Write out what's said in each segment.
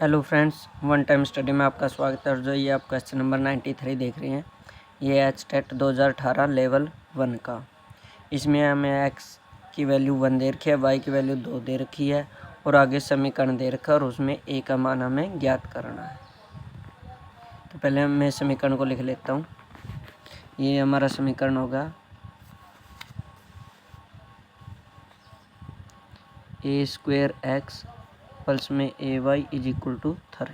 Hello friends, one time study में आपका स्वागत है। और जो ये आप क्वेश्चन नंबर 93 देख रहे हैं, ये एच टेट 2018 लेवल 1 का। इसमें हमें एक्स की वैल्यू 1 दे रखी है, वाई की वैल्यू 2 दे रखी है और आगे समीकरण दे रखा है और उसमें ए का मान हमें ज्ञात करना है। तो पहले मैं समीकरण को लिख लेता हूँ। ये हमारा समीकरण होगा ए स्क्वायर एक्स प्लस में ए वाई इज इक्वल टू 3।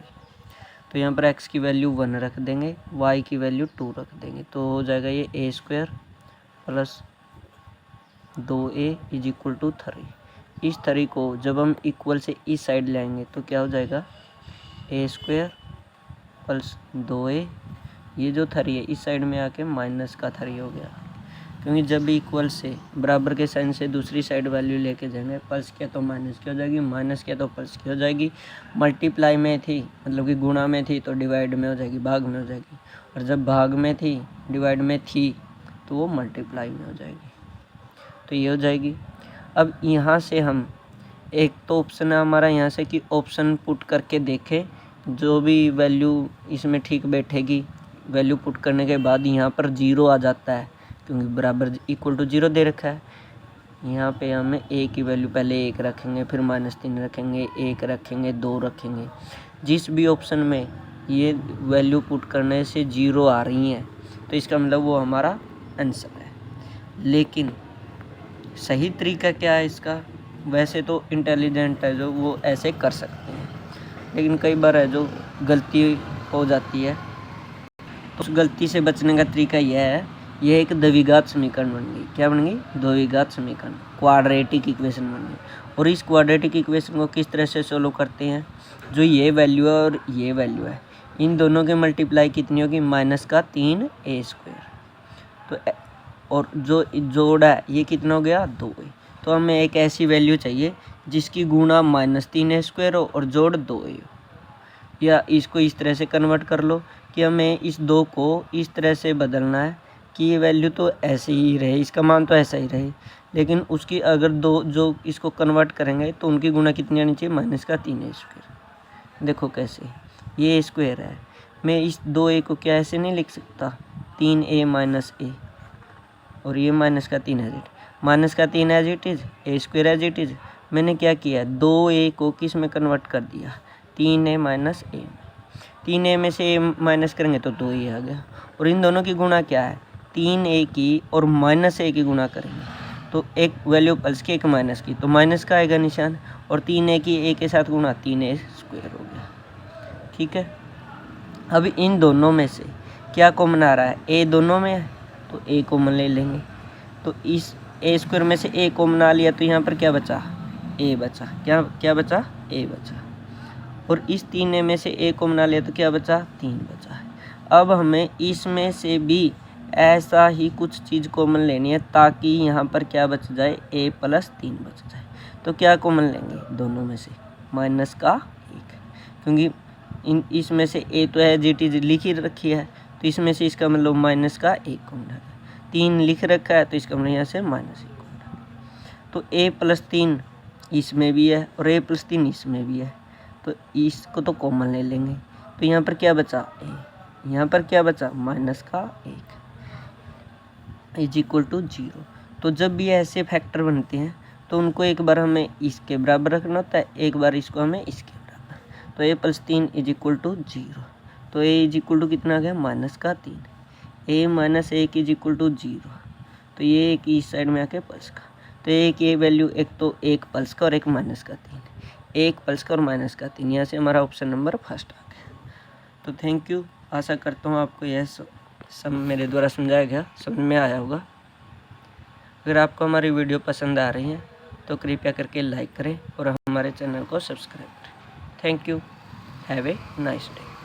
तो यहाँ पर x की वैल्यू 1 रख देंगे, y की वैल्यू 2 रख देंगे, तो हो जाएगा ये A square plus 2a is equal to 3। इस 3 को जब हम इक्वल से इस साइड लाएंगे तो क्या हो जाएगा ए स्क्वायर प्लस 2a। ये जो 3 है इस साइड में आके माइनस का 3 हो गया, क्योंकि जब भी इक्वल से बराबर के साइन से दूसरी साइड वैल्यू लेके जाएंगे, प्लस किया तो माइनस की हो जाएगी, माइनस किया तो प्लस की हो जाएगी। मल्टीप्लाई में थी मतलब कि गुणा में थी तो डिवाइड में हो जाएगी, भाग में हो जाएगी। और जब भाग में थी डिवाइड में थी तो वो मल्टीप्लाई में हो जाएगी। तो ये हो जाएगी। अब यहाँ से हम एक तो ऑप्शन है हमारा यहाँ से कि ऑप्शन पुट करके देखें, जो भी वैल्यू इसमें ठीक बैठेगी। वैल्यू पुट करने के बाद यहाँ पर 0 आ जाता है, क्योंकि बराबर इक्वल टू 0 दे रखा है। यहाँ पे हमें ए की वैल्यू पहले 1 रखेंगे, फिर -3 रखेंगे, 1 रखेंगे, 2 रखेंगे। जिस भी ऑप्शन में ये वैल्यू पुट करने से 0 आ रही हैं तो इसका मतलब वो हमारा आंसर है। लेकिन सही तरीका क्या है इसका? वैसे तो इंटेलिजेंट है जो वो ऐसे कर सकते हैं, लेकिन कई बार है जो गलती हो जाती है। तो उस गलती से बचने का तरीका यह है, यह एक द्विघात समीकरण बन गई। क्या बन गई? द्विघात समीकरण, क्वाड्रेटिक इक्वेशन बन गई। और इस क्वाड्रेटिक इक्वेशन को किस तरह से सोल्व करते हैं? जो ये वैल्यू है और ये वैल्यू है, इन दोनों के मल्टीप्लाई कितनी होगी? -3a²। तो और जो जोड़ है ये कितना हो गया? 2a। तो हमें एक ऐसी वैल्यू चाहिए जिसकी गुणा -3a² हो और जोड़ 2a हो। या इसको इस तरह से कन्वर्ट कर लो कि हमें इस 2 को इस तरह से बदलना है कि ये वैल्यू तो ऐसे ही रहे, इसका मान तो ऐसा ही रहे, लेकिन उसकी अगर 2 जो इसको कन्वर्ट करेंगे तो उनकी गुणा कितनी आनी चाहिए? -3a²। देखो कैसे, ये स्क्वायर है, मैं इस 2a को क्या ऐसे नहीं लिख सकता? 3a - a, और ये -3 as it, -3 as it is, a² as it is. मैंने क्या किया? 2a को किस में कन्वर्ट कर दिया? 3a - a। 3a में से a माइनस करेंगे तो 2a आ गया। और इन दोनों की गुणा क्या है? 3a की और -a की गुणा करेंगे तो एक वैल्यू प्लस की, एक माइनस की, तो माइनस का आएगा निशान। और 3a की a के साथ गुणा, 3a² हो गया। ठीक है। अब इन दोनों में से क्या कॉमन आ रहा है? a दोनों में है तो a कॉमन ले लेंगे। तो इस a² में से a कॉमन आ लिया तो यहाँ पर क्या बचा? a बचा। क्या बचा? a बचा। और इस 3a में से a कॉमन आ लिया तो क्या बचा? 3 बचा है। अब हमें इसमें से भी ऐसा ही कुछ चीज़ कॉमन लेनी है ताकि यहाँ पर क्या बच जाए? a+3 बच जाए। तो क्या कॉमन लेंगे दोनों में से? -1, क्योंकि इसमें से a तो है जी टी लिख ही रखी है, तो इसमें से इसका मतलब -1 कॉमन है। 3 लिख रखा है तो इसका मतलब यहाँ से -1 कॉमन है। तो a+3 इसमें भी है और a+3 इसमें भी है, तो इसको तो कॉमन ले लेंगे। तो यहाँ पर क्या बचा? a। यहाँ पर क्या बचा? -1 इज इक्वल टू 0। तो जब भी ऐसे फैक्टर बनते हैं तो उनको एक बार हमें इसके बराबर रखना होता है, एक बार इसको हमें इसके बराबर। तो a+3 इज इक्वल टू 0। तो a इज इक्वल टू कितना आ गया? -3। a - 1 is equal to 0। तो ये एक इस साइड में आके प्लस का, तो एक ये वैल्यू, एक तो एक प्लस का और एक -3, एक प्लस का और -3। यहाँ से हमारा ऑप्शन नंबर फर्स्ट आ गया। तो थैंक यू। आशा करता हूँ आपको यह सब मेरे द्वारा समझाया गया समझ में आया होगा। अगर आपको हमारी वीडियो पसंद आ रही है तो कृपया करके लाइक करें और हमारे चैनल को सब्सक्राइब करें। Thank you. Have a nice day.